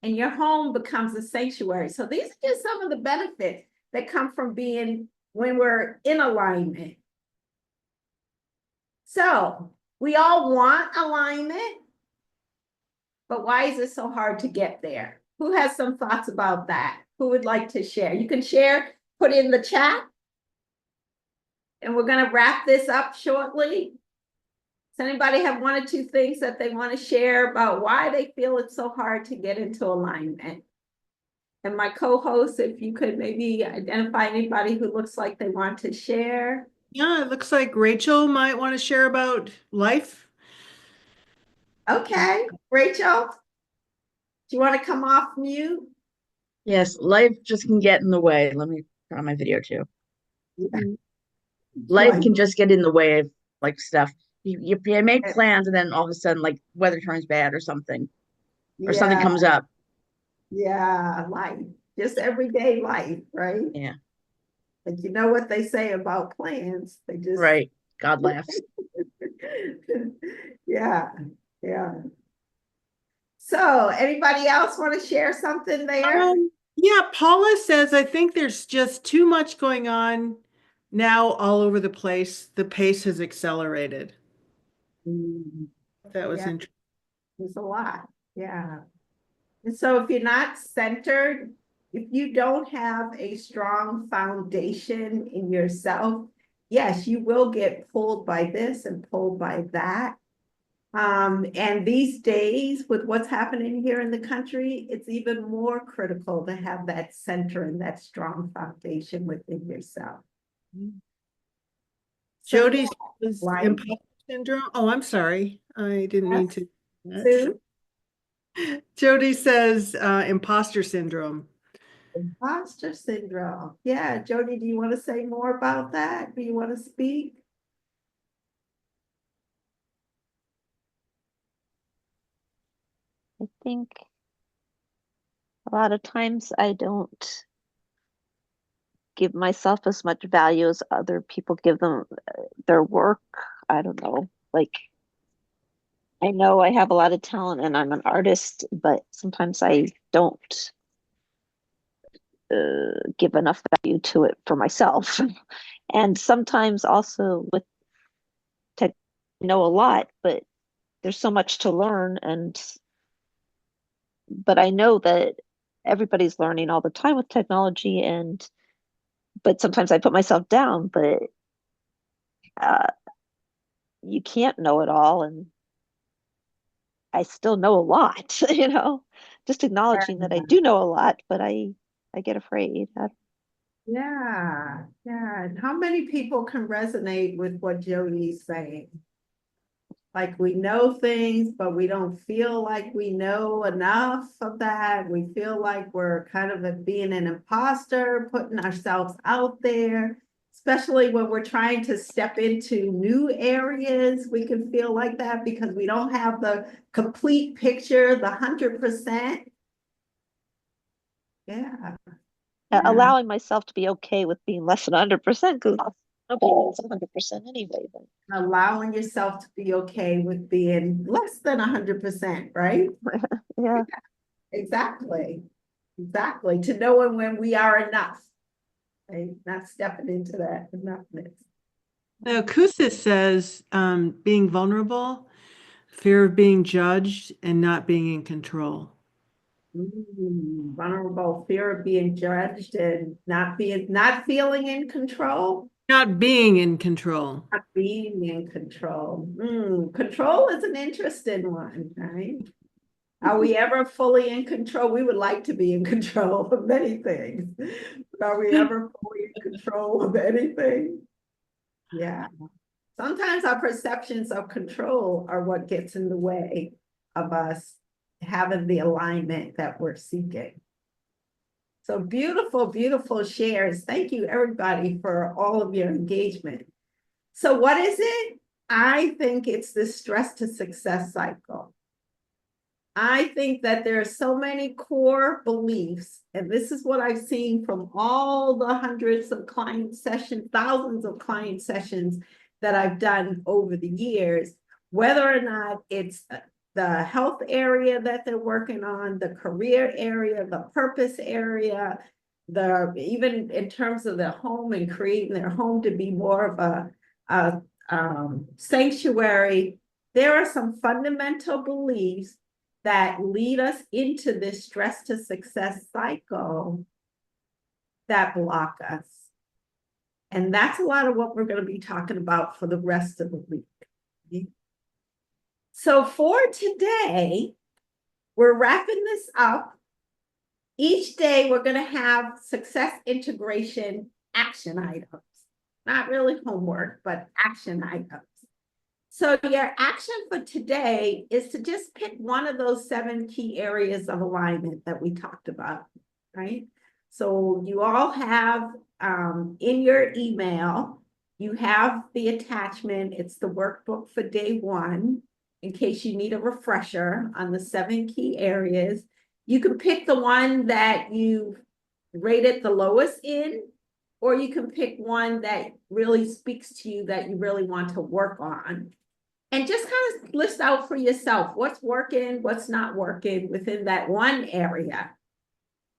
And your home becomes a sanctuary. So these are just some of the benefits that come from being when we're in alignment. So we all want alignment, but why is it so hard to get there? Who has some thoughts about that? Who would like to share? You can share, put in the chat. And we're going to wrap this up shortly. Does anybody have one or two things that they want to share about why they feel it's so hard to get into alignment? And my co-host, if you could maybe identify anybody who looks like they want to share. Yeah, it looks like Rachel might want to share about life. Okay, Rachel, do you want to come off mute? Yes, life just can get in the way. Let me turn on my video too. Life Right. can just get in the way of like stuff. You make plans and then all of a sudden like weather turns bad or something. Or something Yeah, comes up. yeah, life, just everyday life, right? Yeah. But you know what they say about plans? They just Right. God laughs. Yeah, yeah. So anybody else want to share something there? Yeah, Paula says, I think there's just too much going on now all over the place. The pace has accelerated. That was Yeah. interesting. There's a lot, yeah. And so if you're not centered, if you don't have a strong foundation in yourself, yes, you will get pulled by this and pulled by that. And these days, with what's happening here in the country, it's even more critical to have that center and that strong foundation within yourself. So, Jody says Life. imposter syndrome. Oh, I'm sorry. I didn't mean to. Sue? Jody says imposter syndrome. Imposter syndrome. Yeah, Jody, do you want to say more about that? Do you want to speak? I think a lot of times I don't give myself as much value as other people give them their work. I don't know. Like, I know I have a lot of talent and I'm an artist, but sometimes I don't give enough value to it for myself. And sometimes also with tech, I know a lot, but there's so much to learn. But I know that everybody's learning all the time with technology, but sometimes I put myself down, but you can't know it all, and I still know a lot, just acknowledging that I do know a lot, but I get afraid. Yeah, yeah. And how many people can resonate with what Jody's saying? Like we know things, but we don't feel like we know enough of that. We feel like we're kind of being an imposter, putting ourselves out there, especially when we're trying to step into new areas. We can feel like that because we don't have the complete picture, the 100%. Yeah. Yeah. Allowing myself to be okay with being less than 100%, because nobody is 100% anyway. But Allowing yourself to be okay with being less than 100%, right? yeah, Exactly. Exactly. To knowing when we are enough. Right? Not stepping into that enoughness. Now, Kusis says being vulnerable, fear of being judged, and not being in control. Vulnerable, fear of being judged and not feeling in control. Not being in control. Not being in control. Control is an interesting one, right? Are we ever fully in control? We would like to be in control of many things. But are we ever fully in control of anything? Yeah. Sometimes our perceptions of control are what gets in the way of us having the alignment that we're seeking. So beautiful, beautiful shares. Thank you, everybody, for all of your engagement. So what is it? I think it's the stress to success cycle. I think that there are so many core beliefs, and this is what I've seen from all the hundreds of client sessions, thousands of client sessions that I've done over the years, whether or not it's the health area that they're working on, the career area, the purpose area, even in terms of their home and creating their home to be more of a sanctuary. There are some fundamental beliefs that lead us into this stress to success cycle that block us. And that's a lot of what we're going to be talking about for the rest of the week. So for today, we're wrapping this up. Each day, we're going to have success integration action items. Not really homework, but action items. So your action for today is to just pick one of those 7 key areas of alignment that we talked about, right? So you all have in your email, you have the attachment. It's the workbook for day 1, in case you need a refresher on the 7 key areas. You can pick the one that you rated the lowest in, or you can pick one that really speaks to you that you really want to work on. And just kind of list out for yourself what's working, what's not working within that one area.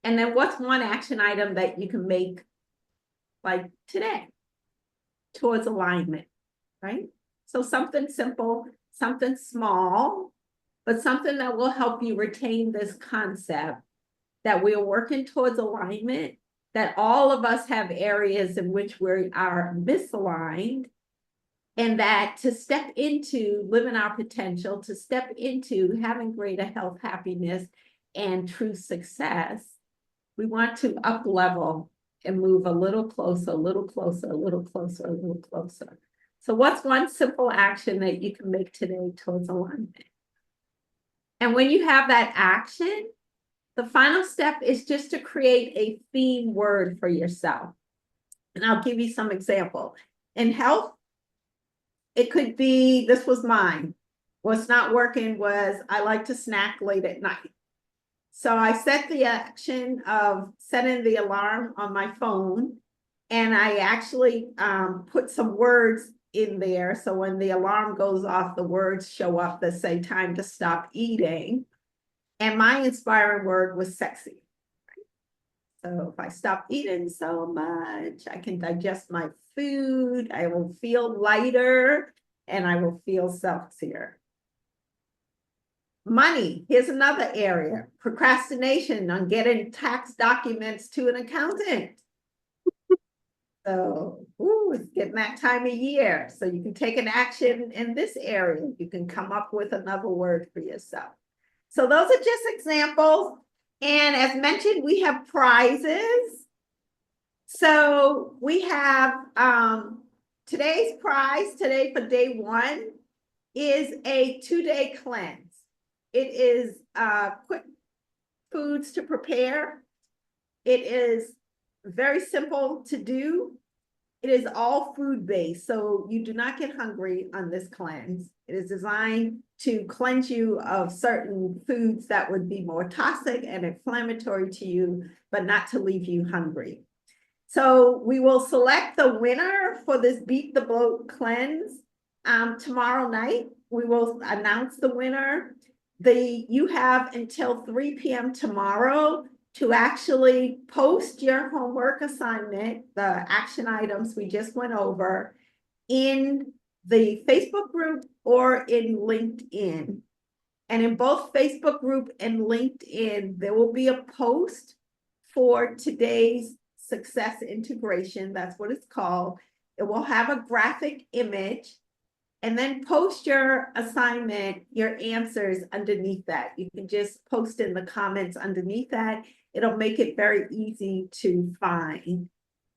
And then what's one action item that you can make like today towards alignment, right? So something simple, something small, but something that will help you retain this concept that we're working towards alignment, that all of us have areas in which we are misaligned, and that to step into living our potential, to step into having greater health, happiness, and true success, we want to up level and move a little closer, a little closer, a little closer, a little closer. So what's one simple action that you can make today towards alignment? And when you have that action, the final step is just to create a theme word for yourself. And I'll give you some example. In health, it could be, this was mine. What's not working was I like to snack late at night. So I set the action of setting the alarm on my phone, and I actually put some words in there. So when the alarm goes off, the words show up that say time to stop eating. And my inspiring word was sexy. So if I stop eating so much, I can digest my food, I will feel lighter, and I will feel sexier. Money, here's another area. Procrastination on getting tax documents to an accountant. So, it's getting that time of year. So you can take an action in this area. You can come up with another word for yourself. So those are just examples. And as mentioned, we have prizes. So we have today's prize today for day 1 is a 2-day cleanse. It is quick foods to prepare. It is very simple to do. It is all food-based, so you do not get hungry on this cleanse. It is designed to cleanse you of certain foods that would be more toxic and inflammatory to you, but not to leave you hungry. So we will select the winner for this Beat the Bloat cleanse tomorrow night. We will announce the winner. You have until 3 p.m. tomorrow to actually post your homework assignment, the action items we just went over, in the Facebook group or in LinkedIn. And in both Facebook group and LinkedIn, there will be a post for today's success integration. That's what it's called. It will have a graphic image, and then post your assignment, your answers underneath that. You can just post in the comments underneath that. It'll make it very easy to find.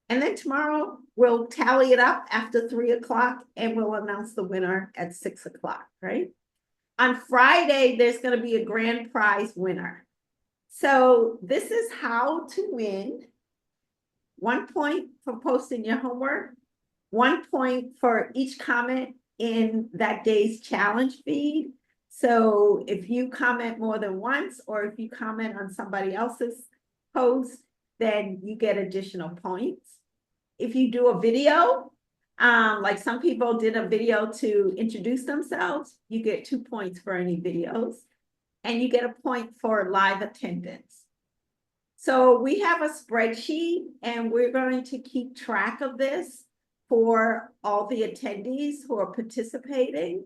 And then tomorrow we'll tally it up after 3 o'clock and we'll announce the winner at 6 o'clock, right? On Friday, there's going to be a grand prize winner. So this is how to win. 1 point for posting your homework, 1 point for each comment in that day's challenge feed. So if you comment more than once, or if you comment on somebody else's post, then you get additional points. If you do a video, like some people did a video to introduce themselves, you get 2 points for any videos, and you get a point for live attendance. So we have a spreadsheet, and we're going to keep track of this for all the attendees who are participating.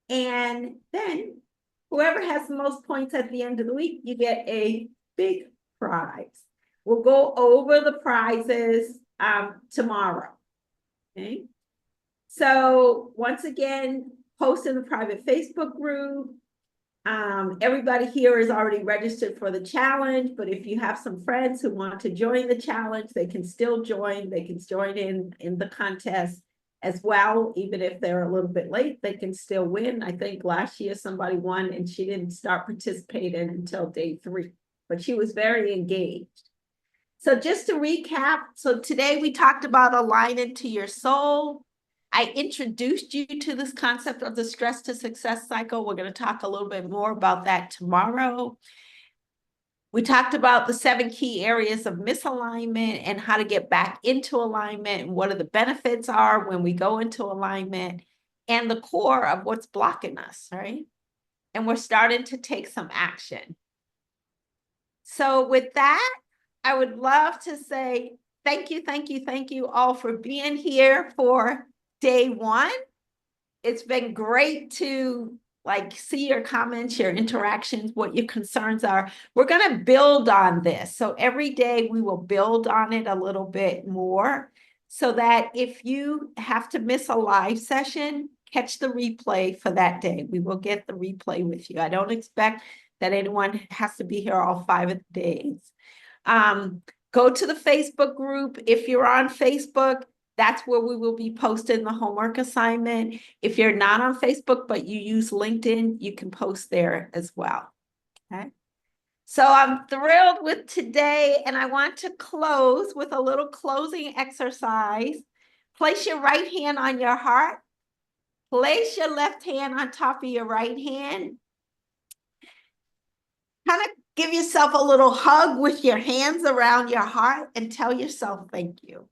And then whoever has the most points at the end of the week, you get a big prize. We'll go over the prizes tomorrow. Okay. So once again, post in the private Facebook group. Everybody here is already registered for the challenge, but if you have some friends who want to join the challenge, they can still join. They can join in the contest as well. Even if they're a little bit late, they can still win. I think last year somebody won and she didn't start participating until day 3, but she was very engaged. So just to recap, so today we talked about aligning to your soul. I introduced you to this concept of the stress to success cycle. We're going to talk a little bit more about that tomorrow. We talked about the 7 key areas of misalignment and how to get back into alignment and what are the benefits are when we go into alignment and the core of what's blocking us, right? And we're starting to take some action. So with that, I would love to say thank you all for being here for day 1. It's been great to see your comments, your interactions, what your concerns are. We're going to build on this. So every day we will build on it a little bit more so that if you have to miss a live session, catch the replay for that day. We will get the replay with you. I don't expect that anyone has to be here all 5 of the days. Go to the Facebook group. If you're on Facebook, that's where we will be posting the homework assignment. If you're not on Facebook, but you use LinkedIn, you can post there as well. Okay. So I'm thrilled with today, and I want to close with a little closing exercise. Place your right hand on your heart. Place your left hand on top of your right hand. Kind of give yourself a little hug with your hands around your heart and tell yourself thank you.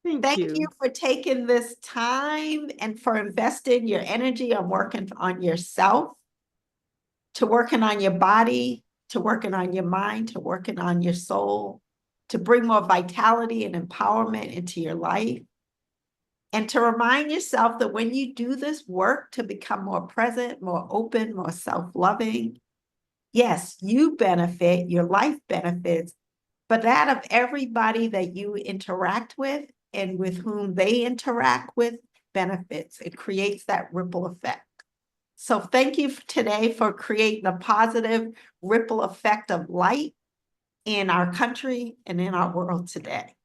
Thank you for taking this time and for investing your energy on working on yourself, to working on your body, to working on your mind, to working on your soul, to bring more vitality and empowerment into your life. And to remind yourself that when you do this work to become more present, more open, more self-loving, yes, you benefit, your life benefits, but that of everybody that you interact with and with whom they interact with benefits. It creates that ripple effect. So thank you today for creating a positive ripple effect of light in our country and in our world today.